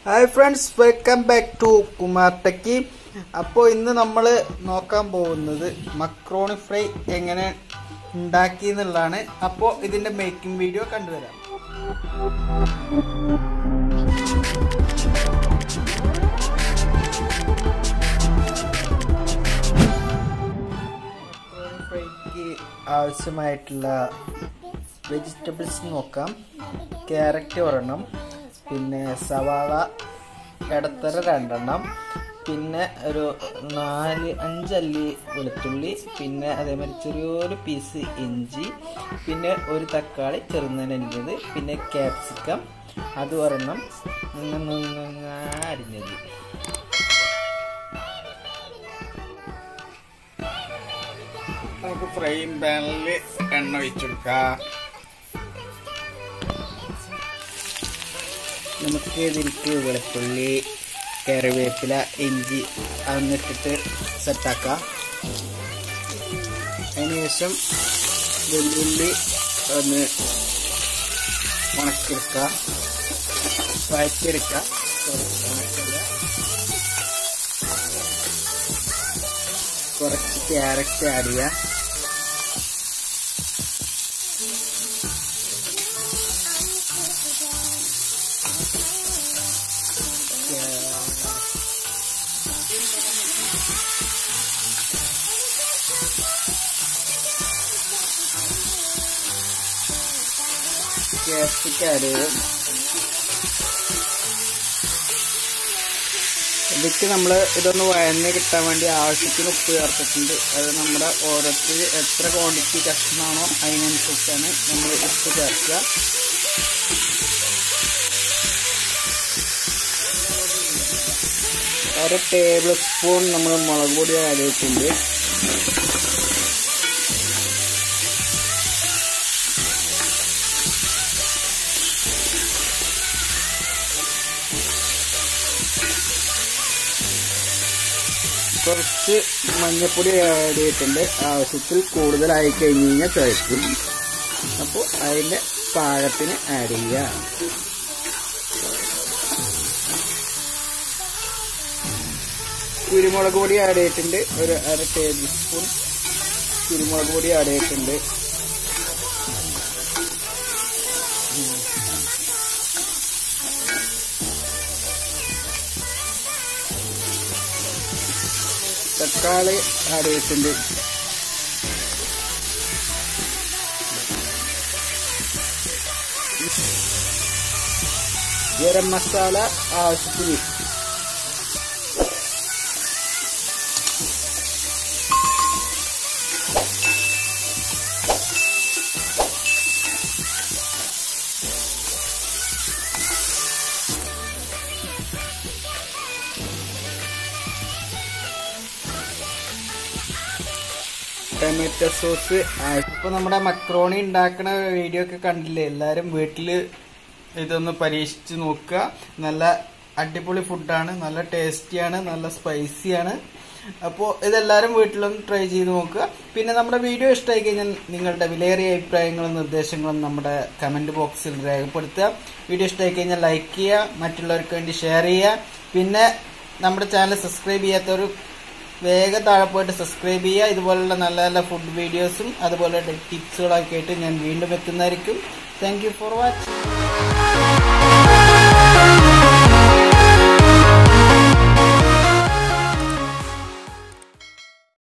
Hi friends, welcome back to Kumar Techy. അപ്പോൾ ഇന്ന് നമ്മൾ നോക്കാൻ പോകുന്നത് മക്രോണി ഫ്രൈ എങ്ങനെ ഉണ്ടാക്കി എന്നുള്ളതാണ്. അപ്പോൾ ഇതിന്റെ മേക്കിംഗ് വീഡിയോ കണ്ടുവരാം. മക്രോണി ഫ്രൈക്ക് ആവശ്യമായിട്ടുള്ള വെജിറ്റബിൾസ് നോക്കാം. ക്യാരറ്റ് ഒരെണ്ണം, പിന്നെ സവാള ഇടത്തര 2 എണ്ണം, പിന്നെ ഒരു 4-5 അല്ലി വെളുത്തുള്ളി, പിന്നെ അതേമാതിരി ചെറിയൊരു പീസ് ഇഞ്ചി, പിന്നെ ഒരു തക്കാളി ചെറുന്നരിഞ്ഞത്, പിന്നെ ക്യാപ്സിക്കം അത് ഒരെണ്ണം അരിഞ്ഞത്. നമുക്ക് ഫ്രൈയിങ് പാനിൽ എണ്ണ ഒഴിച്ചെടുക്കാം. നമുക്ക് ഇതിലേക്ക് വെളുത്തുള്ളി, കറിവേപ്പില, ഇഞ്ചി അതൊന്നിട്ടിട്ട് സെറ്റാക്കാം. അതിനുശേഷം വെള്ളുള്ളി ഒന്ന് ഉണക്കിയെടുക്കുക, വഴറ്റിയെടുക്കുക. കുറച്ച് ക്യാരറ്റ് ആഡ് ചെയ്യുക. ക്യാപ്സിക്കം ആഡ് ചെയ്യും. ഇതിക്ക് നമ്മൾ ഇതൊന്ന് വഴന്ന് കിട്ടാൻ വേണ്ടി ആവശ്യത്തിന് ഉപ്പ് ചേർത്തിട്ടുണ്ട്. അത് നമ്മുടെ ഓരോരുത്തർ എത്ര ക്വാണ്ടിറ്റി കഷ്ണമാണോ അതിനനുസരിച്ചാണ് നമ്മൾ ഉപ്പ് ചേർക്കുക. ഒരു ടേബിൾ സ്പൂൺ നമ്മൾ മുളക് പൊടി ആഡ് ചെയ്തിട്ടുണ്ട്. കുറച്ച് മഞ്ഞൾപ്പൊടി ആഡ് ചെയ്തിട്ടുണ്ട്. ആവശ്യത്തിൽ കൂടുതലായി കഴിഞ്ഞ് കഴിഞ്ഞാൽ കഴിക്കും. അപ്പോൾ അതിൻ്റെ പാകത്തിന് ആഡ് ചെയ്യുക. കുരുമുളക് പൊടി ആഡ് ചെയ്തിട്ടുണ്ട്. ഒരു 1/2 ടേബിൾ സ്പൂൺ കുരുമുളക് പൊടി ആഡ് ചെയ്തിട്ടുണ്ട്. തക്കാളി ആഡ് ചെയ്തിട്ടുണ്ട്. ഗരം മസാല ആവശ്യത്തിന്. Tomato sauce. ഇപ്പൊ നമ്മുടെ മക്രോണി ഉണ്ടാക്കുന്ന വീഡിയോ ഒക്കെ കണ്ടില്ലേ? എല്ലാരും വീട്ടില് ഇതൊന്ന് പരീക്ഷിച്ച് നോക്കുക. നല്ല അടിപൊളി ഫുഡാണ്, നല്ല ടേസ്റ്റിയാണ്, നല്ല സ്പൈസിയാണ്. അപ്പോൾ ഇതെല്ലാവരും വീട്ടിലൊന്ന് ട്രൈ ചെയ്ത് നോക്കുക. പിന്നെ നമ്മുടെ വീഡിയോ ഇഷ്ടമായി കഴിഞ്ഞാൽ നിങ്ങളുടെ വിലയേറിയ അഭിപ്രായങ്ങളും നിർദ്ദേശങ്ങളും നമ്മുടെ കമന്റ് ബോക്സിൽ രേഖപ്പെടുത്തുക. വീഡിയോ ഇഷ്ടമായി കഴിഞ്ഞാൽ ലൈക്ക് ചെയ്യുക, മറ്റുള്ളവർക്ക് വേണ്ടി ഷെയർ ചെയ്യുക. പിന്നെ നമ്മുടെ ചാനൽ സബ്സ്ക്രൈബ് ചെയ്യാത്തവർ വേഗം താഴെ പോയിട്ട് സബ്സ്ക്രൈബ് ചെയ്യുക. ഇതുപോലുള്ള നല്ല നല്ല ഫുഡ് വീഡിയോസും അതുപോലെ ടിപ്സുകളൊക്കെ ആയിട്ട് ഞാൻ വീണ്ടും എത്തുന്നതായിരിക്കും. Thank you for watching.